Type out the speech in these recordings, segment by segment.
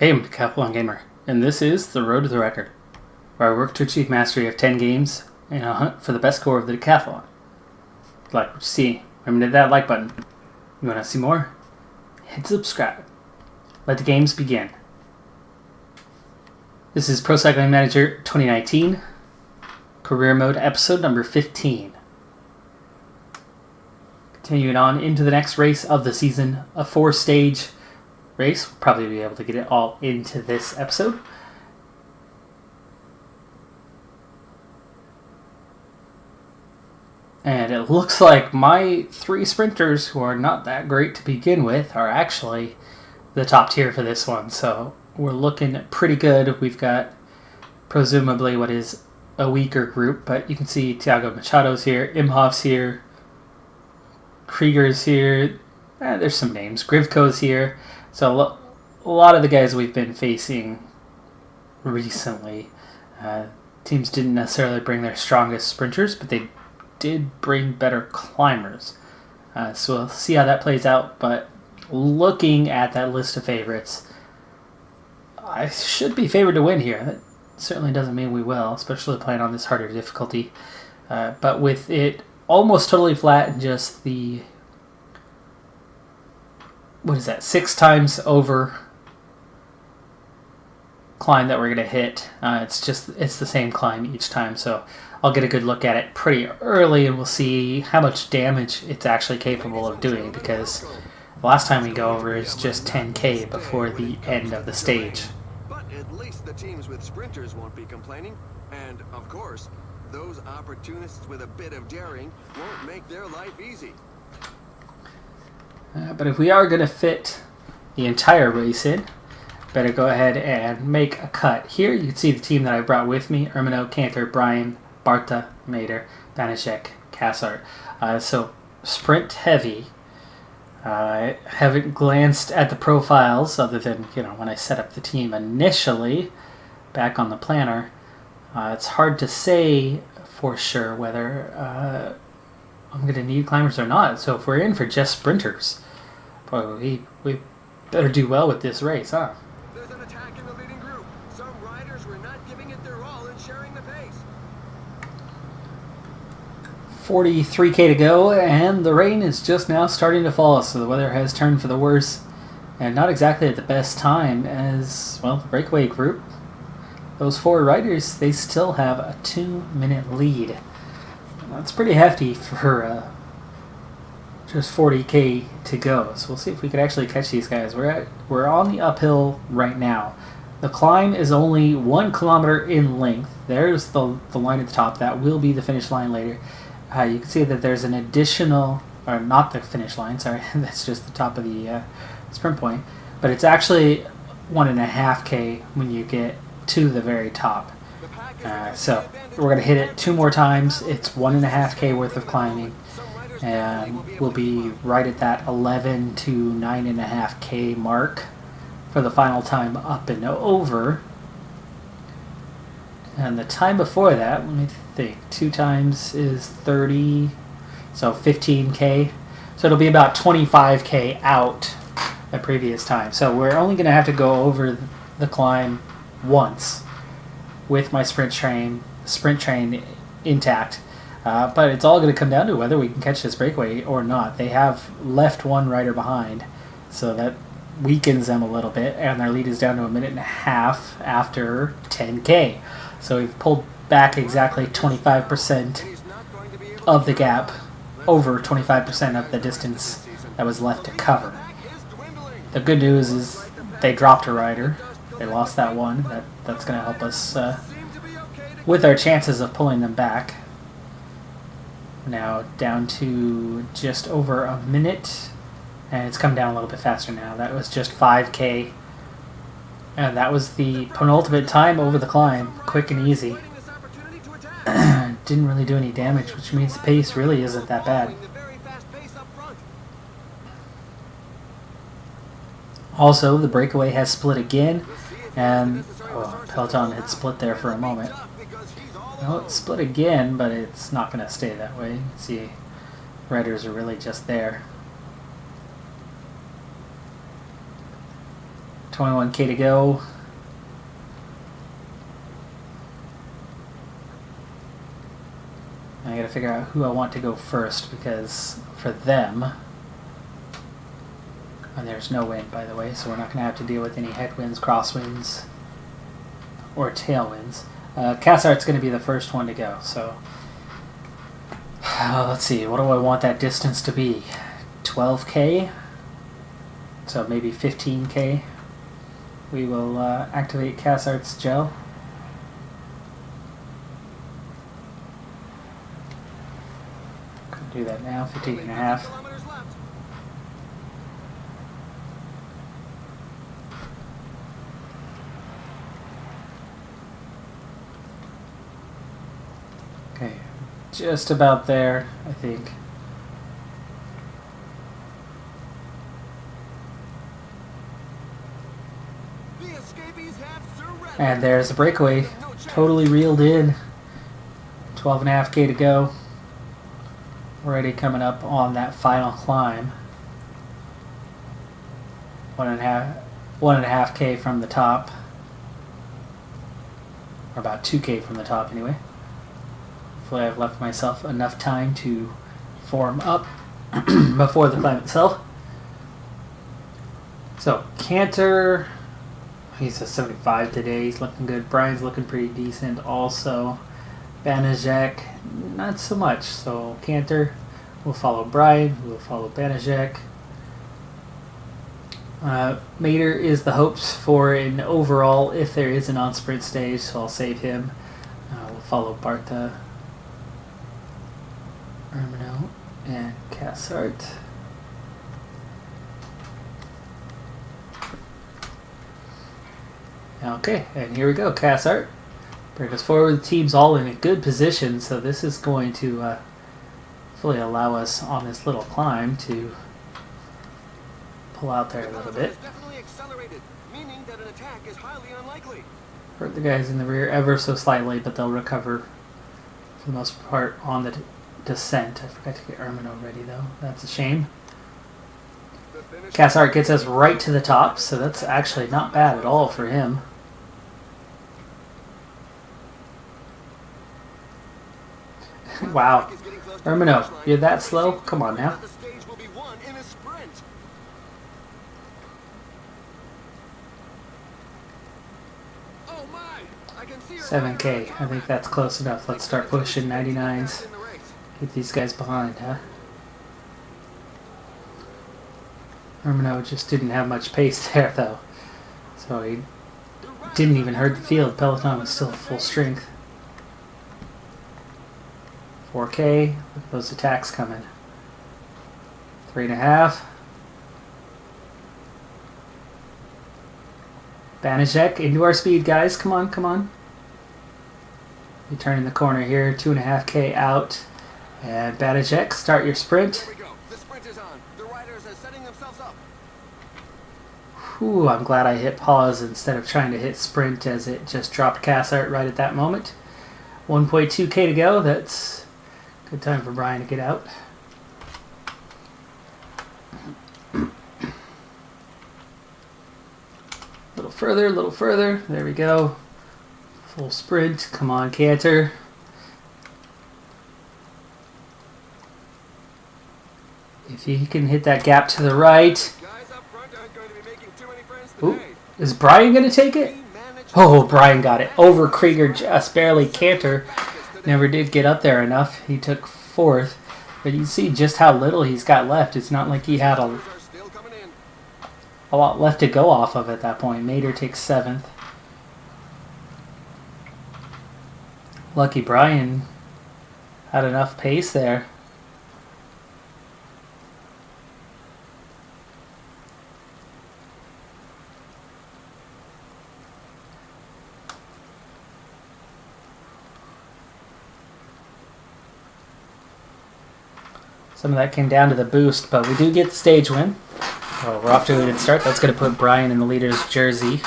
Hey, I'm Decathlon Gamer, and this is The Road to the Record, where I work to achieve mastery of 10 games in a hunt for the best score of the Decathlon. If you like what you see, remember to hit that like button. You want to see more? Hit subscribe. Let the games begin. This is Pro Cycling Manager 2019, Career Mode episode number 15. Continuing on into the next race of the season, a 4-stage race. We'll probably be able to get it all into this episode. And it looks like my 3 sprinters, who are not that great to begin with, are actually the top tier for this one. So we're looking pretty good. We've got presumably what is a weaker group, but you can see Thiago Machado's here, Imhoff's here, Krieger's here, there's some names, Grivko's here. So a lot of the guys we've been facing recently, teams didn't necessarily bring their strongest sprinters, but they did bring better climbers. So we'll see how that plays out, but looking at that list of favorites, I should be favored to win here. That certainly doesn't mean we will, especially playing on this harder difficulty. But with it almost totally flat and just the 6 times over climb that we're going to hit. It's the same climb each time, so I'll get a good look at it pretty early and we'll see how much damage it's actually capable of doing, because the last time we go over is just 10k before the end of the stage. But at least the teams with sprinters won't be complaining, and of course, those opportunists with a bit of daring won't make their life easy. But if we are going to fit the entire race in, better go ahead and make a cut. Here you can see the team that I brought with me: Ermino, Cantor, Brian, Barta, Mader, Banishek, Kassart. So sprint heavy. I haven't glanced at the profiles other than, when I set up the team initially back on the planner. It's hard to say for sure whether I'm going to need climbers or not. So if we're in for just sprinters, boy, we better do well with this race, huh? There's an attack in the leading group. Some riders were not giving it their all and sharing the pace. 43k to go, and the rain is just now starting to fall, so the weather has turned for the worse, and not exactly at the best time, as, well, the breakaway group, those 4 riders, they still have a 2-minute lead. That's pretty hefty for just 40k to go. So we'll see if we can actually catch these guys. We're on the uphill right now. The climb is only 1 kilometer in length. There's the line at the top. That will be the finish line later. You can see that there's an additional, or not the finish line, sorry, that's just the top of the sprint point. But it's actually 1.5k when you get to the very top. So we're going to hit it 2 more times. It's 1.5k worth of climbing, and we'll be right at that 11 to 9.5k mark for the final time up and over. And the time before that, let me think, 2 times is 30, so 15k. So it'll be about 25k out the previous time. So we're only going to have to go over the climb once with my sprint train intact, but it's all going to come down to whether we can catch this breakaway or not. They have left 1 rider behind, so that weakens them a little bit, and their lead is down to 1.5 minutes after 10k. So we've pulled back exactly 25% of the gap, over 25% of the distance that was left to cover. The good news is they dropped a rider. They lost that one. That's going to help us with our chances of pulling them back. Now down to just over 1 minute, and it's come down a little bit faster now. That was just 5k, and that was the penultimate time over the climb, quick and easy. Didn't really do any damage, which means the pace really isn't that bad. Also, the breakaway has split again, and Peloton had split there for a moment. Well, it's split again, but it's not going to stay that way. You can see riders are really just there. 21K to go. I gotta figure out who I want to go first, because for them, and there's no wind, by the way, so we're not gonna have to deal with any headwinds, crosswinds, or tailwinds. Cassart's gonna be the first one to go, so let's see, what do I want that distance to be? 12K? So maybe 15K. We will activate Cassart's gel. Could do that now, 15 and a half. Okay, just about there, I think. And there's the breakaway, totally reeled in. 12.5K to go. Already coming up on that final climb. 1.5K from the top. Or about 2K from the top anyway. Hopefully I've left myself enough time to form up before the climb itself. So, Cantor, he's a 75 today. He's looking good. Brian's looking pretty decent also. Banajek, not so much. So, Cantor will follow Brian, who will follow Banajek. Mater is the hopes for an overall if there is an on-sprint stage, so I'll save him. We'll follow Bartha, Ermino, and Cassart. Okay, and here we go, Cassart. Bring us forward. The team's all in a good position, so this is going to fully allow us on this little climb to pull out there a little bit. Hurt the guys in the rear ever so slightly, but they'll recover for the most part on the descent. I forgot to get Ermino ready though. That's a shame. Cassart gets us right to the top, so that's actually not bad at all for him. Wow. Ermino, you're that slow? Come on now. 7K. I think that's close enough. Let's start pushing 99s. Get these guys behind, huh? Ermino just didn't have much pace there, though. So he didn't even hurt the field. Peloton was still at full strength. 4K. Look at those attacks coming. 3.5. Banajek into our speed, guys. Come on, come on. You're turning the corner here. 2.5K out. And Banajek, start your sprint. Here we go. The sprint is on. The riders are setting themselves up. Whew, I'm glad I hit pause instead of trying to hit sprint as it just dropped Cassart right at that moment. 1.2K to go. That's a good time for Brian to get out. A little further, a little further. There we go. Full sprint. Come on, Cantor. If he can hit that gap to the right. Ooh, is Brian going to take it? Oh, Brian got it. Over Krieger just barely. Cantor never did get up there enough. He took 4th. But you see just how little he's got left. It's not like he had a lot left to go off of at that point. Mater takes 7th. Lucky Brian had enough pace there. Some of that came down to the boost, but we do get the stage win. Oh, we're off to a good start. That's going to put Brian in the leader's jersey.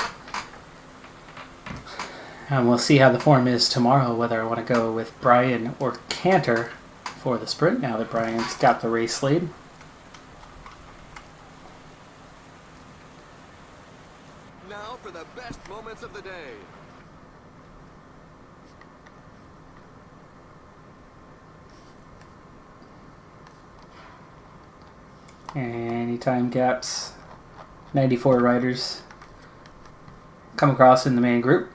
And we'll see how the form is tomorrow, whether I want to go with Brian or Cantor for the sprint, now that Brian's got the race lead. Now for the best moments of the day. Any time gaps. 94 riders come across in the main group.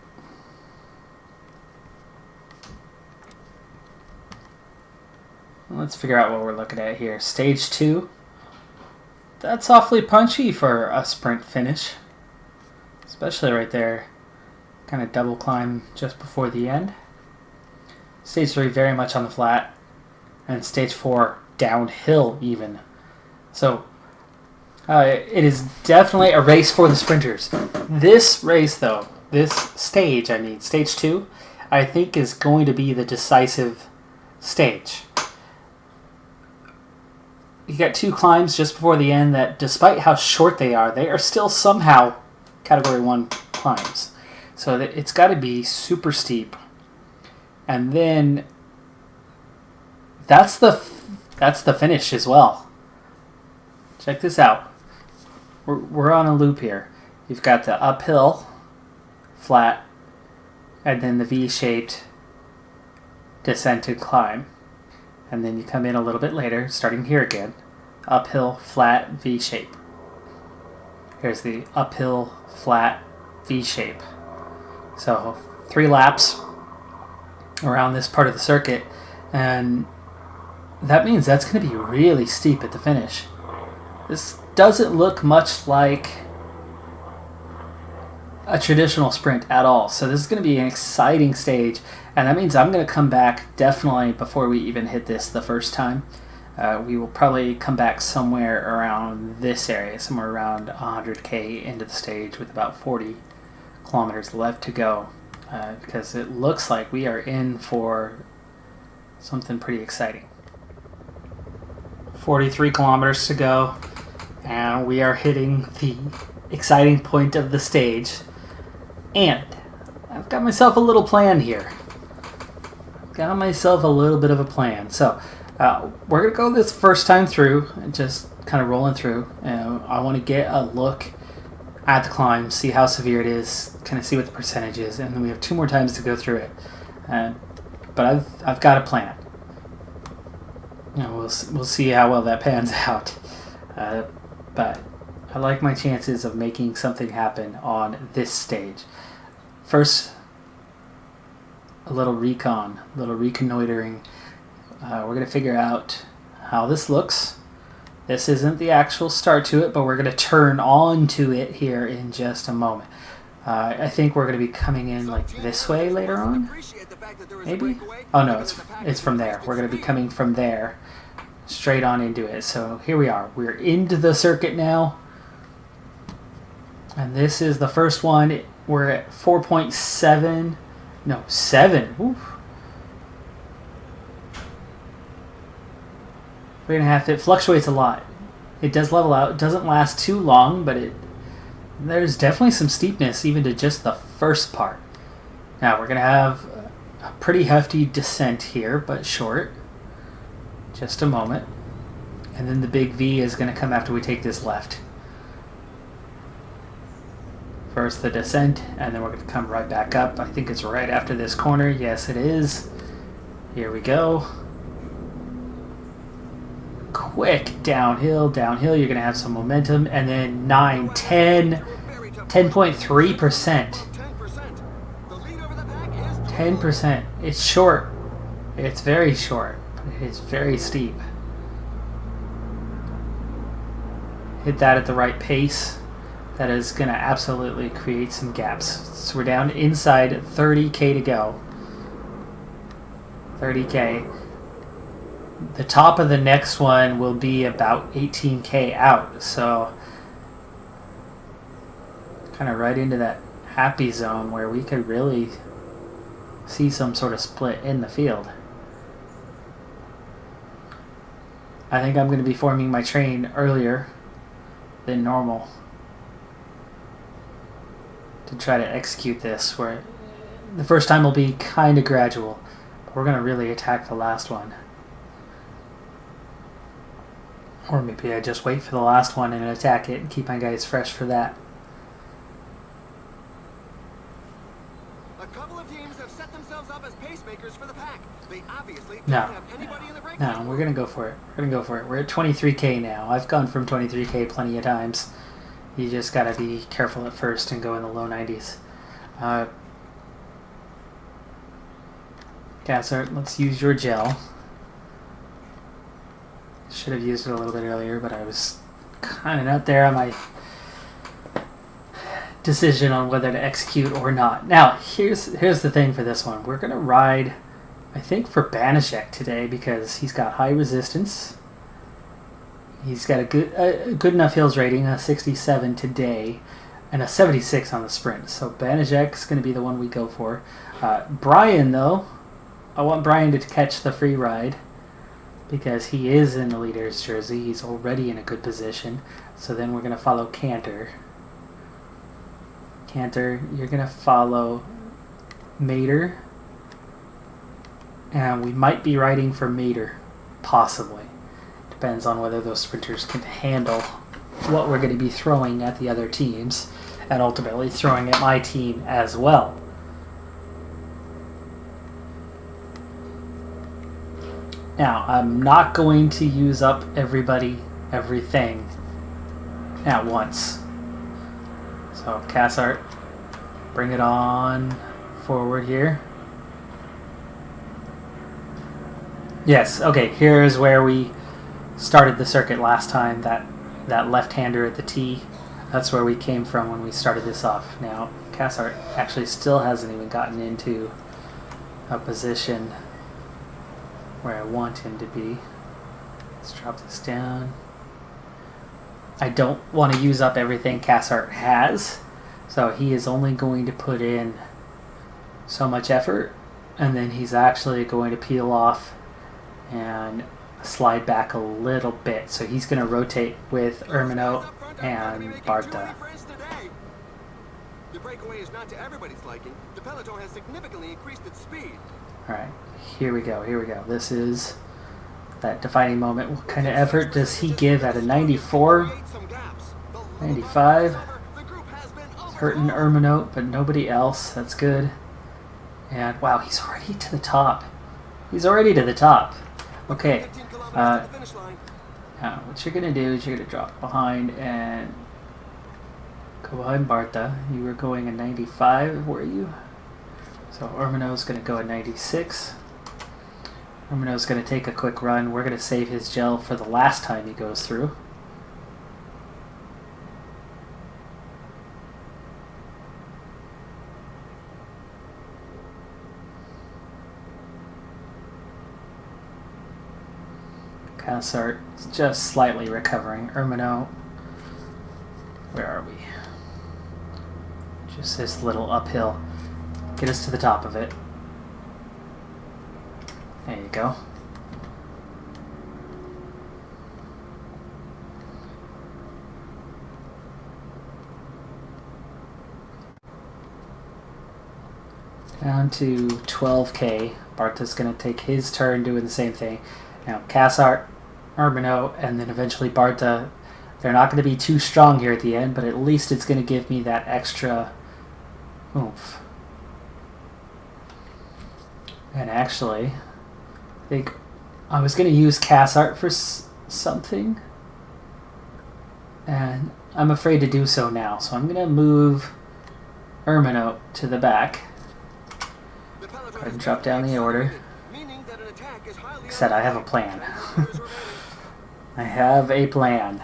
Let's figure out what we're looking at here. Stage 2. That's awfully punchy for a sprint finish. Especially right there. Kind of double climb just before the end. Stage 3 very much on the flat. And stage 4 downhill even. So it is definitely a race for the sprinters. This race though, this stage, stage 2, I think is going to be the decisive stage. You got 2 climbs just before the end that, despite how short they are still somehow Category 1 climbs. So it's got to be super steep. And then that's the finish as well. Check this out. We're on a loop here. You've got the uphill, flat, and then the V-shaped descent and climb. And then you come in a little bit later, starting here again. Uphill, flat, V-shape. Here's the uphill, flat, V-shape. So 3 laps around this part of the circuit. And that means that's going to be really steep at the finish. This doesn't look much like a traditional sprint at all. So this is going to be an exciting stage. And that means I'm going to come back definitely before we even hit this the first time. We will probably come back somewhere around this area, somewhere around 100k into the stage with about 40 kilometers left to go. Because it looks like we are in for something pretty exciting. 43 kilometers to go. And we are hitting the exciting point of the stage. And I've got myself a little plan here. Got myself a little bit of a plan. So we're going to go this first time through, and just kind of rolling through. I want to get a look at the climb, see how severe it is, kind of see what the percentage is, and then we have 2 more times to go through it. But I've got a plan. We'll see how well that pans out. But I like my chances of making something happen on this stage. First, a little reconnoitering. We're going to figure out how this looks. This isn't the actual start to it, but we're going to turn on to it here in just a moment. I think we're going to be coming in like this way later on. Maybe? Oh no, it's from there. We're going to be coming from there straight on into it. So here we are. We're into the circuit now. And this is the first one. We're at 4.7. No, 7. Oof. 3.5. It fluctuates a lot. It does level out. It doesn't last too long, but there's definitely some steepness even to just the first part. Now we're going to have a pretty hefty descent here, but short. Just a moment. And then the big V is going to come after we take this left. First the descent, and then we're going to come right back up. I think it's right after this corner. Yes, it is. Here we go. Quick downhill. You're going to have some momentum. And then 9, 10, 10.3%. 10%. It's short. It's very short. It is very steep. Hit that at the right pace. That is going to absolutely create some gaps. So we're down inside 30k to go. 30k. The top of the next one will be about 18k out. So kind of right into that happy zone where we could really see some sort of split in the field. I think I'm going to be forming my train earlier than normal to try to execute this, where the first time will be kind of gradual, but we're going to really attack the last one. Or maybe I just wait for the last one and attack it and keep my guys fresh for that. teams have set themselves up as pacemakers for the pack. They obviously don't No. have anybody in the break. No, we're going to go for it. We're going to go for it. We're at 23K now. I've gone from 23K plenty of times. You just got to be careful at first and go in the low 90s. Gassert, let's use your gel. Should have used it a little bit earlier, but I was kind of not there on my decision on whether to execute or not. Now, here's the thing for this one. We're going to ride, I think, for Banishek today because he's got high resistance. He's got a good enough hills rating, a 67 today, and a 76 on the sprint. So Banishek's going to be the one we go for. Brian, though, I want Brian to catch the free ride because he is in the leader's jersey. He's already in a good position. So then we're going to follow Cantor. Cantor, you're going to follow Mater. And we might be riding for Mater, possibly. Depends on whether those sprinters can handle what we're going to be throwing at the other teams and ultimately throwing at my team as well. Now, I'm not going to use up everything at once. So, Cassart, bring it on forward here. Yes, okay, here's where we started the circuit last time, that left-hander at the tee. That's where we came from when we started this off. Now, Cassart actually still hasn't even gotten into a position where I want him to be. Let's drop this down. I don't want to use up everything Cassart has, so he is only going to put in so much effort, and then he's actually going to peel off and slide back a little bit. So he's going to rotate with Ermino and Barta. The breakaway is not to everybody's liking. The peloton has significantly increased its speed. Alright, here we go. This is that defining moment. What kind of effort does he give at a 94? 95? Hurting Ermino, but nobody else. That's good. And wow, he's already to the top. Okay. Now, what you're going to do is you're going to drop behind and go behind Barta. You were going a 95, were you? So Ermino's going to go at 96. Ermino's going to take a quick run. We're going to save his gel for the last time he goes through. Cassart just slightly recovering. Ermino, where are we? Just this little uphill. Get us to the top of it. There you go. Down to 12K. Barta's going to take his turn doing the same thing. Now, Cassart, Ermino, and then eventually Barta. They're not going to be too strong here at the end, but at least it's going to give me that extra oomph. And actually, I think I was going to use Cassart for something, and I'm afraid to do so now. So I'm going to move Ermino to the back. Go ahead and drop down the order. Said I have a plan. I have a plan.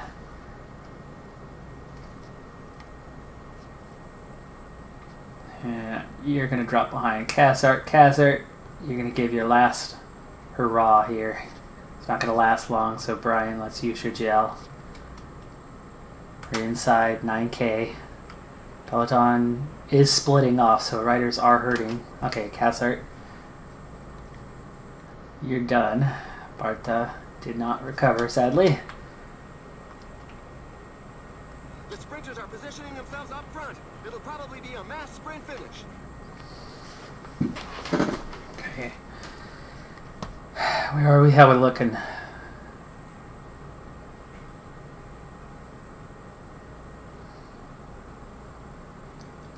You're going to drop behind Cassart. Cassart, you're going to give your last hurrah here. It's not going to last long, so Brian, let's use your gel. We're inside 9K. Peloton is splitting off, so riders are hurting. Okay, Cassart, you're done. Barta did not recover, sadly. The sprinters are positioning themselves up front. It'll probably be a mass sprint finish. Okay. Where are we? How are we looking?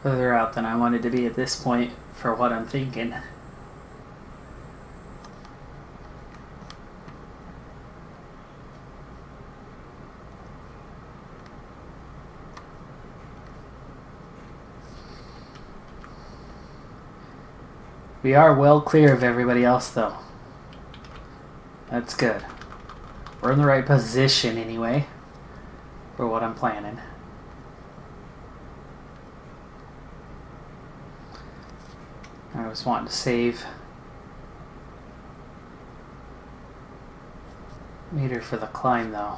Further out than I wanted to be at this point for what I'm thinking. We are well clear of everybody else, though. That's good. We're in the right position, anyway, for what I'm planning. I was wanting to save meter for the climb, though.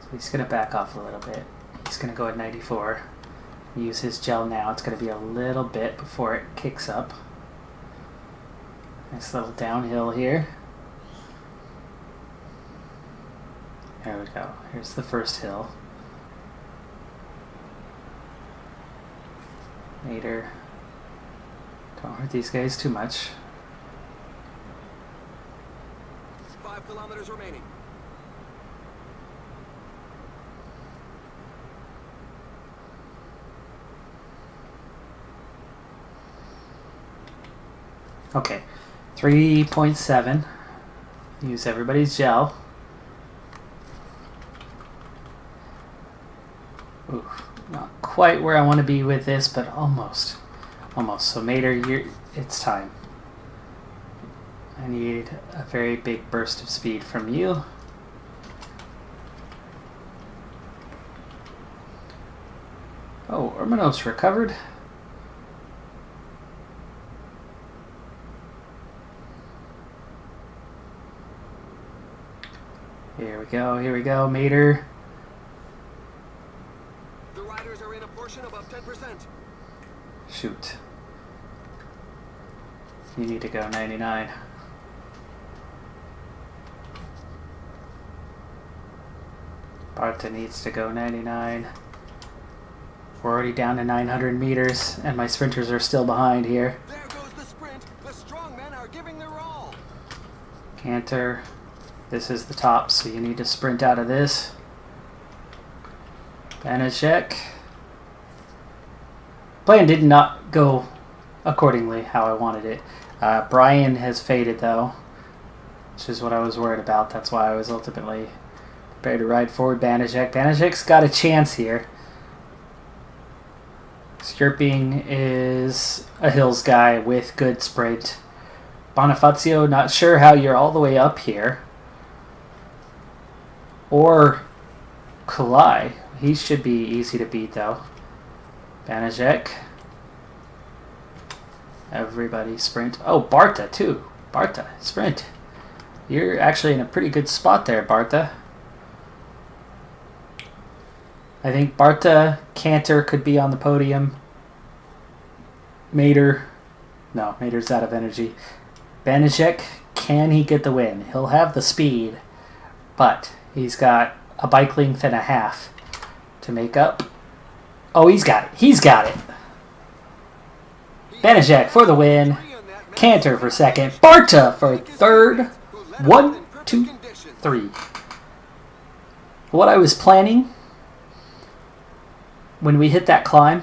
So he's going to back off a little bit. He's going to go at 94. Use his gel now. It's going to be a little bit before it kicks up. Nice little downhill here. There we go. Here's the first hill. Meter. Don't hurt these guys too much. 5 kilometers remaining. Okay, 3.7. Use everybody's gel. Ooh, not quite where I want to be with this, but almost. Almost. So Mater, it's time. I need a very big burst of speed from you. Oh, Urmanos recovered. Here we go, Mater. The riders are in a portion above 10%. Shoot. You need to go 99. Barta needs to go 99. We're already down to 900 meters, and my sprinters are still behind here. There goes the sprint. The strong men are giving their all. Canter. This is the top, so you need to sprint out of this. Banachek. Plan did not go accordingly how I wanted it. Brian has faded, though, which is what I was worried about. That's why I was ultimately prepared to ride forward Banachek. Banachek's got a chance here. Skirping is a hills guy with good sprint. Bonifazio, not sure how you're all the way up here. Or Kulai. He should be easy to beat, though. Banachek. Everybody sprint. Oh, Barta, too. Barta, sprint. You're actually in a pretty good spot there, Barta. I think Barta, Canter could be on the podium. Mater. No, Mater's out of energy. Banachek, can he get the win? He'll have the speed, but he's got a bike length and a half to make up. Oh, he's got it. He's got it. Banachek for the win. Canter for second. Barta for third. 1, 2, 3. What I was planning when we hit that climb,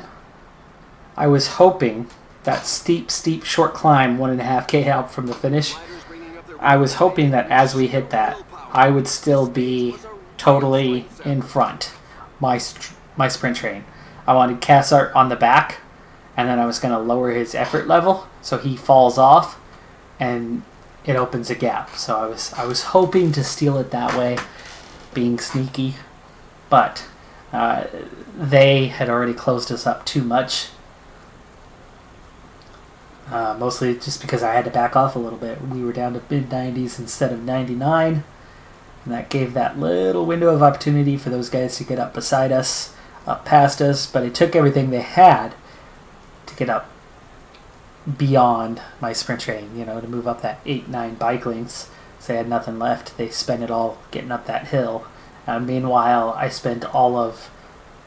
I was hoping that steep, short climb, 1.5K out from the finish, I was hoping that as we hit that, I would still be totally in front, my sprint train. I wanted Cassart on the back, and then I was going to lower his effort level so he falls off and it opens a gap. So I was hoping to steal it that way, being sneaky, but they had already closed us up too much. Mostly just because I had to back off a little bit. We were down to mid-90s instead of 99. And that gave that little window of opportunity for those guys to get up beside us, up past us. But it took everything they had to get up beyond my sprint train, to move up that 8-9 bike lengths. So they had nothing left. They spent it all getting up that hill. Meanwhile, I spent all of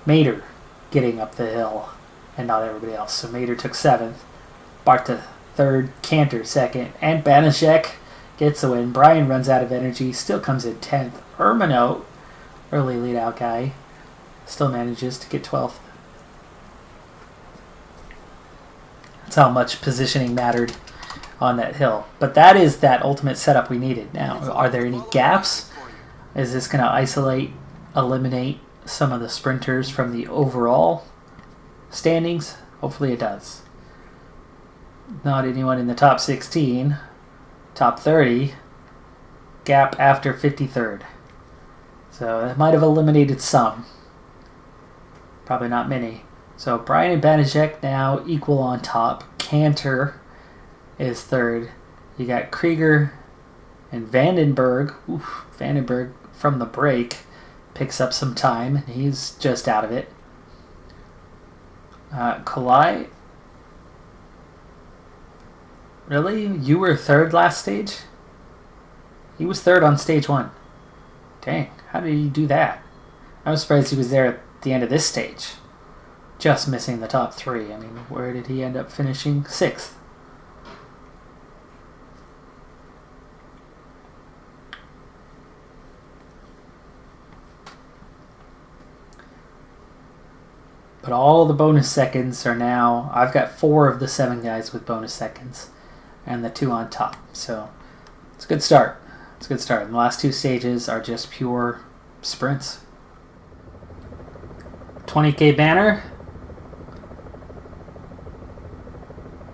Mater getting up the hill and not everybody else. So Mater took 7th. Barta third, Canter second, and Banachek gets the win. Brian runs out of energy, still comes in 10th. Urmano, early lead out guy, still manages to get 12th. That's how much positioning mattered on that hill. But that is that ultimate setup we needed. Now, are there any gaps? Is this going to isolate, eliminate some of the sprinters from the overall standings? Hopefully it does. Not anyone in the top 16, top 30, gap after 53rd. So that might have eliminated some. Probably not many. So Brian and Banaszek now equal on top. Cantor is third. You got Krieger and Vandenberg. Oof, Vandenberg from the break picks up some time, and he's just out of it. Kalai. Really? You were third last stage? He was third on stage 1. Dang, how did he do that? I was surprised he was there at the end of this stage. Just missing the top 3. I mean, where did he end up finishing? 6th. But all the bonus seconds are now... I've got 4 of the 7 guys with bonus seconds. And the 2 on top. So, it's a good start. It's a good start. And the last 2 stages are just pure sprints. 20k banner.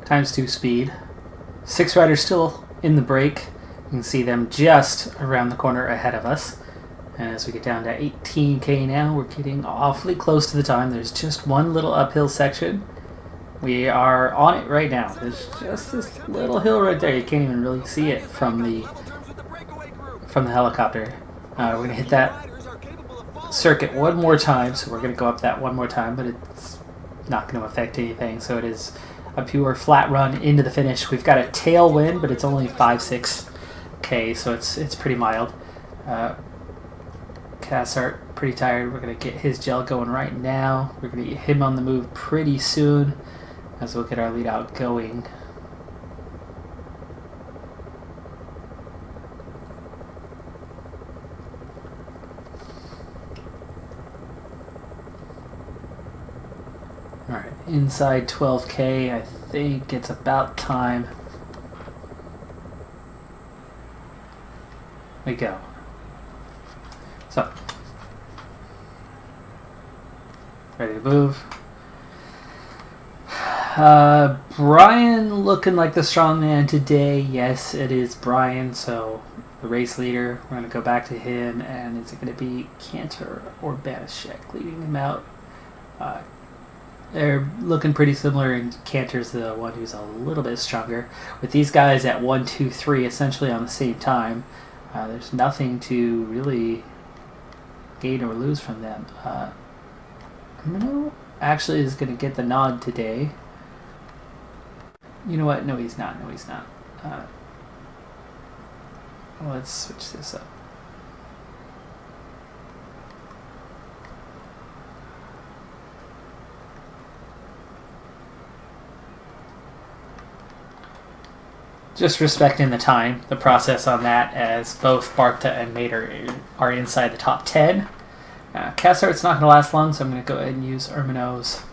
Times 2 speed. 6 riders still in the break. You can see them just around the corner ahead of us. And as we get down to 18k now, we're getting awfully close to the time. There's just one little uphill section. We are on it right now. There's just this little hill right there. You can't even really see it from the helicopter. We're going to hit that circuit one more time. So we're going to go up that one more time, but it's not going to affect anything. So it is a pure flat run into the finish. We've got a tailwind, but it's only 5-6k, so it's pretty mild. Cassart, pretty tired. We're going to get his gel going right now. We're going to get him on the move pretty soon as we'll get our lead out going. Alright, inside 12k, I think it's about time we go. So, ready to move. Brian looking like the strong man today. Yes, it is Brian, so the race leader. We're going to go back to him, and is it going to be Cantor or Banaszek leading him out? They're looking pretty similar, and Cantor's the one who's a little bit stronger. With these guys at 1, 2, 3 essentially on the same time, there's nothing to really gain or lose from them. Mino actually is going to get the nod today. You know what? No, he's not. No, he's not. Let's switch this up. Just respecting the time, the process on that, as both Barta and Mater are inside the top 10. Cassart's not going to last long, so I'm going to go ahead and use Ermino's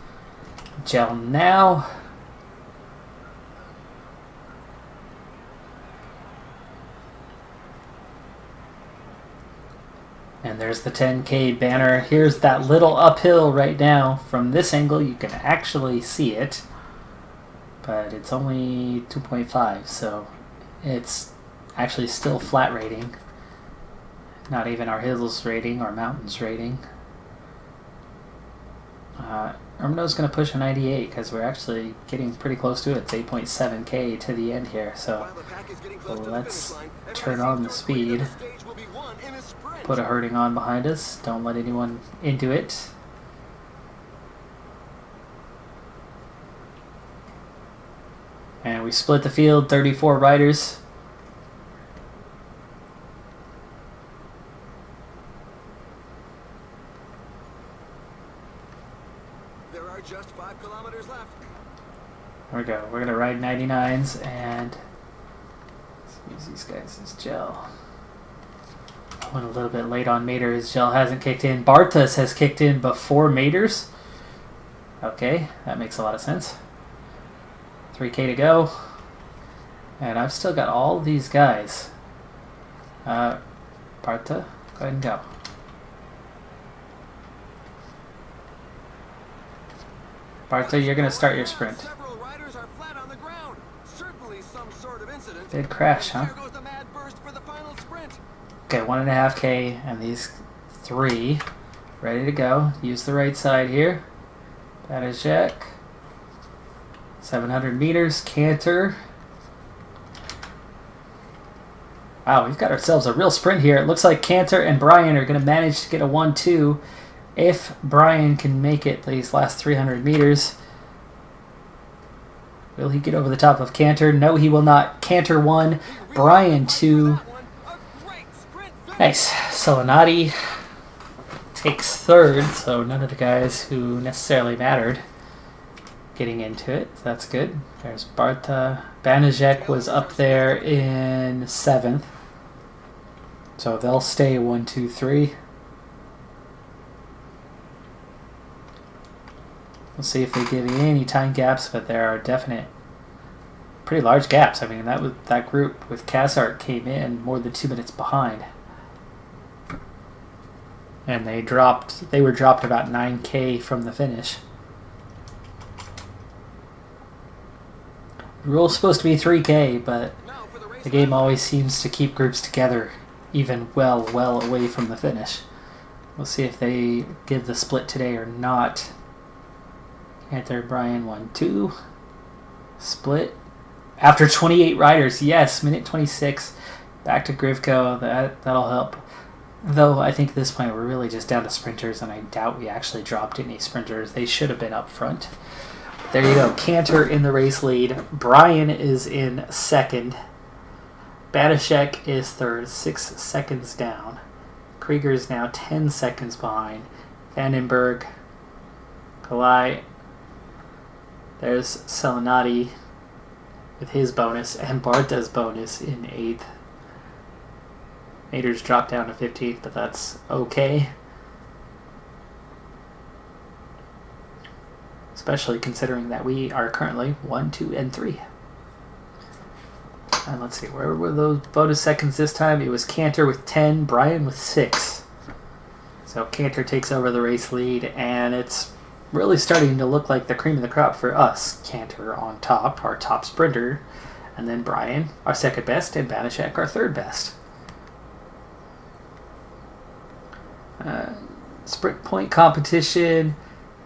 gel now. And there's the 10k banner. Here's that little uphill right now. From this angle, you can actually see it. But it's only 2.5, so it's actually still flat rating. Not even our hills rating or mountains rating. Ermino's going to push a 98 because we're actually getting pretty close to it. It's 8.7k to the end here, so let's turn on the speed. Put a herding on behind us. Don't let anyone into it. And we split the field, 34 riders. There are just 5 kilometers left. There we go. We're going to ride 99s and let's use these guys as gel. I went a little bit late on Mater. His gel hasn't kicked in. Bartas has kicked in before Mater's. Okay, that makes a lot of sense. 3K to go. And I've still got all these guys. Barta, go ahead and go. Barta, you're going to start your sprint. Did crash, huh? Okay, 1.5K, and these 3 ready to go. Use the right side here. Banajek. 700 meters, canter. Wow, we've got ourselves a real sprint here. It looks like Cantor and Brian are going to manage to get a 1-2 if Brian can make it these last 300 meters. Will he get over the top of Cantor? No, he will not. Cantor 1, Brian 2. Nice. Solinati takes 3rd, so none of the guys who necessarily mattered getting into it. So that's good. There's Barta. Banajek was up there in 7th. So they'll stay 1, 2, 3. We'll see if they give any time gaps, but there are definite, pretty large gaps. I mean, that group with Cassart came in more than 2 minutes behind, and they were dropped about 9K from the finish. The rule's supposed to be 3K, but the game always seems to keep groups together, even well away from the finish. We'll see if they give the split today or not. Cantor, Brian, 1, 2. Split. After 28 riders, yes, minute 26. Back to Grivko. That'll help. Though I think at this point we're really just down to sprinters, and I doubt we actually dropped any sprinters. They should have been up front. There you go. Cantor in the race lead. Brian is in 2nd. Banashek is 3rd, 6 seconds down. Krieger is now 10 seconds behind. Vandenberg, Kalai. There's Selinati with his bonus, and Barta's bonus in 8th. Mater's dropped down to 15th, but that's okay. Especially considering that we are currently 1, 2, and 3. And let's see, where were those bonus seconds this time? It was Cantor with 10, Brian with 6. So Cantor takes over the race lead, and it's really starting to look like the cream of the crop for us. Cantor on top, our top sprinter, and then Brian, our 2nd best, and Banashek, our 3rd best. Sprint point competition.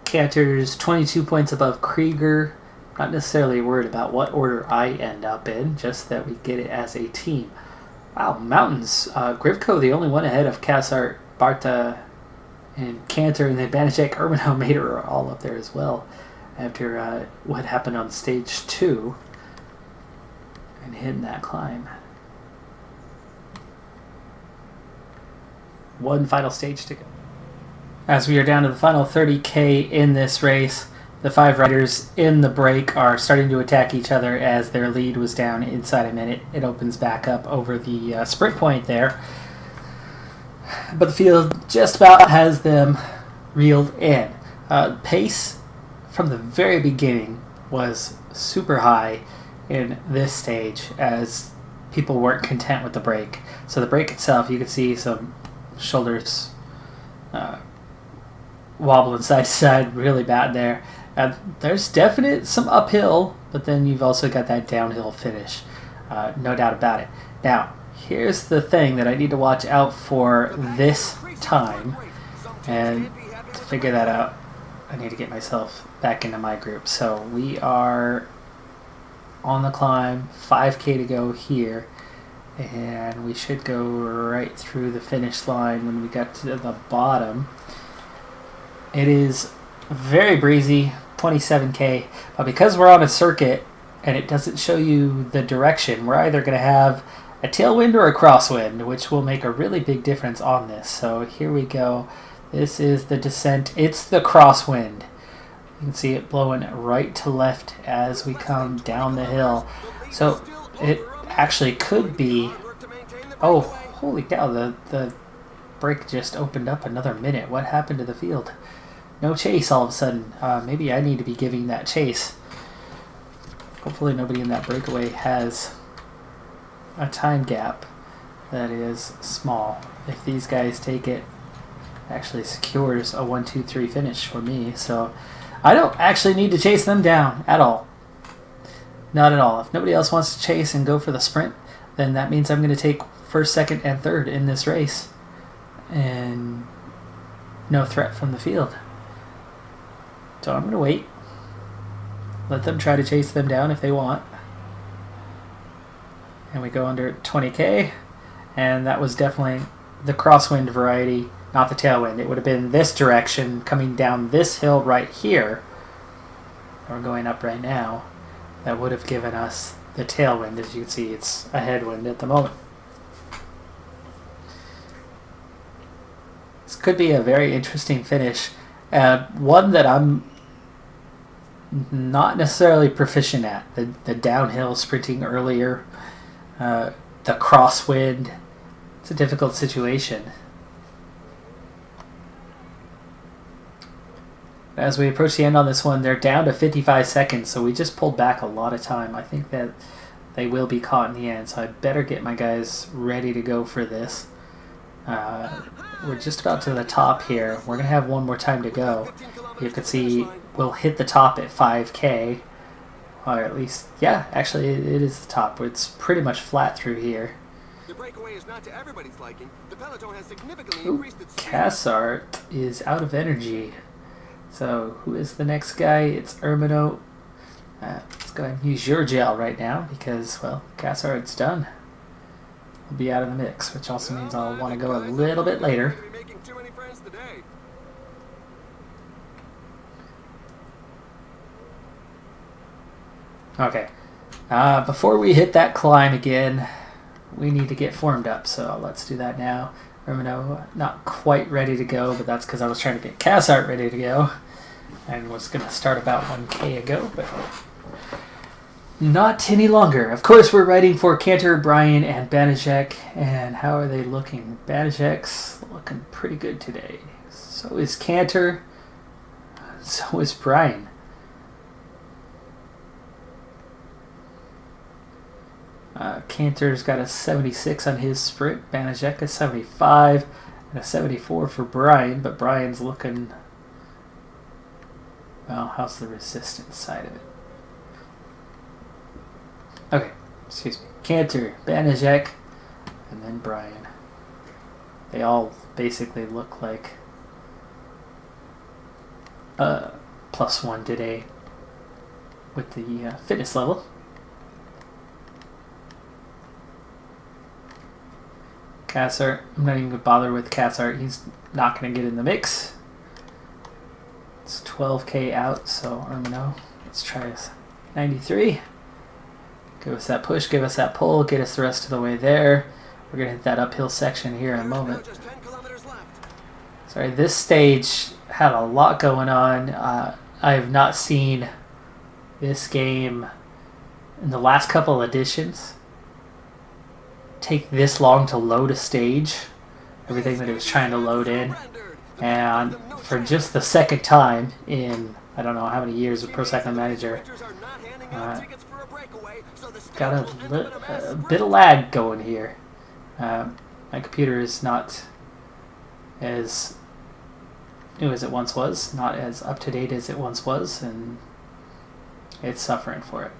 Cantor's 22 points above Krieger. Not necessarily worried about what order I end up in, just that we get it as a team. Wow, mountains. Grivko, the only one ahead of Cassart, Barta, and Cantor, and then Banachek, Urbano, Mater are all up there as well after what happened on stage 2 and hitting that climb. One final stage to go. As we are down to the final 30K in this race, the 5 riders in the break are starting to attack each other as their lead was down inside a minute. It opens back up over the sprint point there. But the field just about has them reeled in. Pace from the very beginning was super high in this stage as people weren't content with the break. So the break itself, you could see some shoulders wobbling side to side really bad there. There's definite some uphill, but then you've also got that downhill finish. No doubt about it. Now, here's the thing that I need to watch out for this time, and to figure that out, I need to get myself back into my group. So we are on the climb, 5K to go here, and we should go right through the finish line when we get to the bottom. It is very breezy, 27K, but because we're on a circuit and it doesn't show you the direction, we're either going to have a tailwind or a crosswind, which will make a really big difference on this. So here we go. This is the descent. It's the crosswind. You can see it blowing right to left as we come down the hill. So it actually could be... Oh, holy cow, the break just opened up another minute. What happened to the field? No chase all of a sudden. Maybe I need to be giving that chase. Hopefully nobody in that breakaway has a time gap that is small. If these guys take it, actually secures a 1-2-3 finish for me. So I don't actually need to chase them down at all. Not at all. If nobody else wants to chase and go for the sprint, then that means I'm going to take first, second, and third in this race. And no threat from the field. So I'm going to wait. Let them try to chase them down if they want. And we go under 20k. And that was definitely the crosswind variety, not the tailwind. It would have been this direction coming down this hill right here. We're going up right now. That would have given us the tailwind. As you can see, it's a headwind at the moment. This could be a very interesting finish. One that I'm not necessarily proficient at. The downhill sprinting earlier. The crosswind. It's a difficult situation. As we approach the end on this one, they're down to 55 seconds, so we just pulled back a lot of time. I think that they will be caught in the end, so I better get my guys ready to go for this. We're just about to the top here. We're going to have one more time to go. You can see we'll hit the top at 5k, or at least, yeah, actually it is the top. It's pretty much flat through here. The breakaway is not to everybody's liking. The peloton has significantly increased its speed. Cassart is out of energy. So who is the next guy? It's Ermino. Let's go ahead and use your gel right now because, well, Cassart's done. We'll be out of the mix, which also means I'll want to go a little bit later. Okay. Before we hit that climb again, we need to get formed up, so let's do that now. Ermino not quite ready to go, but that's because I was trying to get Cassart ready to go and was going to start about 1k ago, but not any longer. Of course, we're riding for Cantor, Brian, and Banijek, and how are they looking? Banijek's looking pretty good today. So is Cantor. So is Brian. Cantor's got a 76 on his sprint. Banijek a 75 and a 74 for Brian, but Brian's looking, well, how's the resistance side of it? Okay, excuse me. Cantor, Banijek, and then Brian. They all basically look like +1 today with the fitness level. Cassart, I'm not even going to bother with Cassart. He's not going to get in the mix. It's 12k out, so I don't know. Let's try this. 93. Give us that push, give us that pull, get us the rest of the way there. We're going to hit that uphill section here in a moment. Sorry, this stage had a lot going on. I have not seen this game in the last couple editions take this long to load a stage, everything that it was trying to load in, and for just the second time in I don't know how many years of Pro Cycling Manager, got a bit of lag going here. My computer is not as new as it once was, not as up to date as it once was, and it's suffering for it.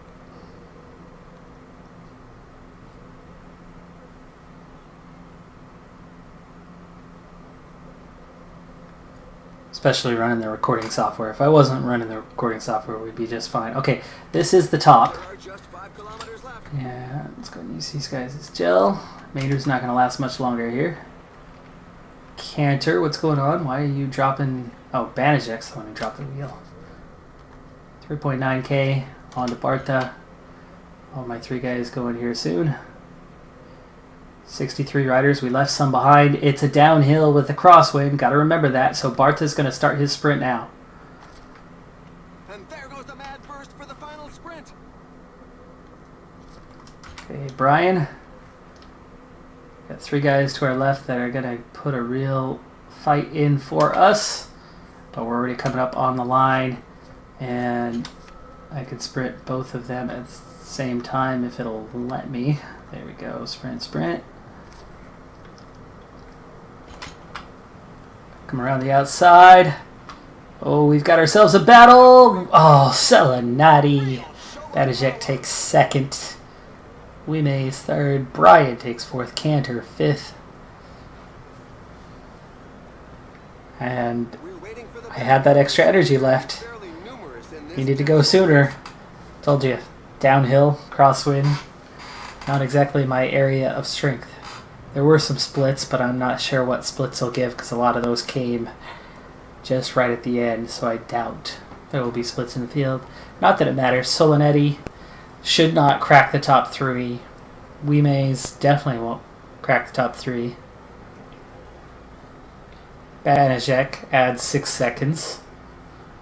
Especially running the recording software. If I wasn't running the recording software, we'd be just fine. Okay, this is the top. Yeah, let's go and use these guys as gel. Mater's not going to last much longer here. Cantor, what's going on? Why are you dropping... Oh, Banijek's the one who dropped the wheel. 3.9k on to Barta. All my 3 guys going here soon. 63 riders. We left some behind. It's a downhill with a crosswind. Got to remember that. So Barta's going to start his sprint now. And there goes the mad burst for the final sprint. Okay, Brian. Got 3 guys to our left that are going to put a real fight in for us. But we're already coming up on the line. And I could sprint both of them at the same time if it'll let me. There we go. Sprint, sprint. Come around the outside. Oh, we've got ourselves a battle. Oh, Selenati. Badajek takes second. Wime's third. Brian takes fourth. Cantor fifth. And I had that extra energy left. Needed to go sooner. Told you. Downhill, crosswind. Not exactly my area of strength. There were some splits, but I'm not sure what splits will give because a lot of those came just right at the end, so I doubt there will be splits in the field. Not that it matters. Solonetti should not crack the top 3. Wime's definitely won't crack the top 3. Banajek adds 6 seconds.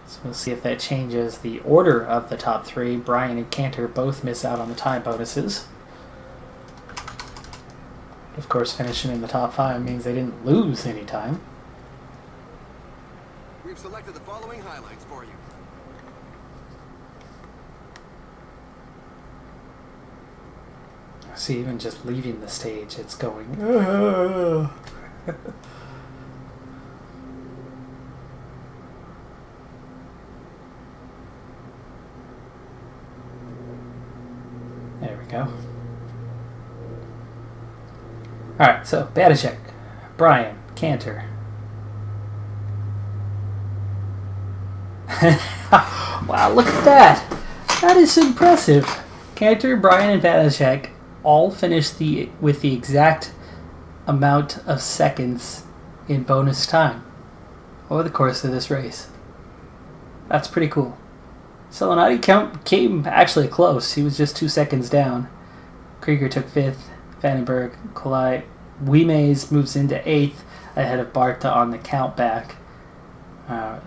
So we'll see if that changes the order of the top 3. Brian and Cantor both miss out on the time bonuses. Of course, finishing in the top 5 means they didn't lose any time. We've selected the following highlights for you. See, even just leaving the stage, it's going. There we go. Alright, so Badajek, Brian, Cantor. Wow, look at that! That is impressive. Cantor, Brian, and Badajek all finished with the exact amount of seconds in bonus time over the course of this race. That's pretty cool. Selenati came actually close. He was just 2 seconds down. Krieger took 5th. Vandenberg, Kolai, Wime's moves into 8th ahead of Barta on the count back.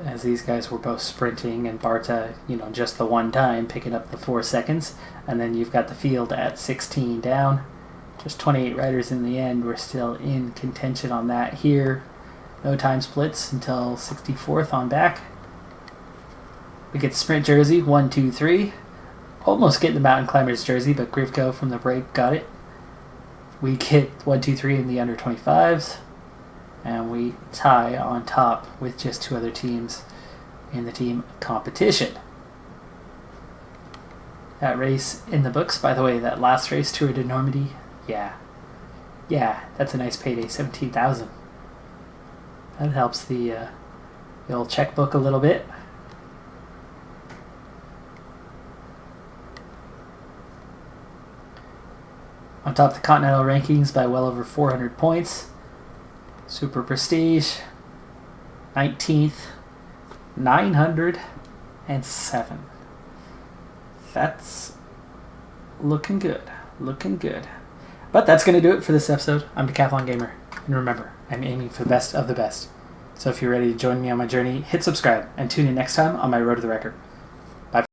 As these guys were both sprinting, and Barta, just the one time, picking up the 4 seconds. And then you've got the field at 16 down. Just 28 riders in the end. We're still in contention on that here. No time splits until 64th on back. We get sprint jersey, 1, 2, 3. Almost getting the mountain climbers jersey, but Grivko from the break got it. We get 1, 2, 3 in the under 25s. And we tie on top with just 2 other teams in the team competition. That race in the books, by the way, that last race, Tour de Normandy, yeah, that's a nice payday, 17,000. That helps the old checkbook a little bit. On top of the Continental rankings by well over 400 points. Super Prestige, 19th, 907. That's looking good, looking good. But that's going to do it for this episode. I'm Decathlon Gamer, and remember, I'm aiming for the best of the best. So if you're ready to join me on my journey, hit subscribe, and tune in next time on my Road to the Record.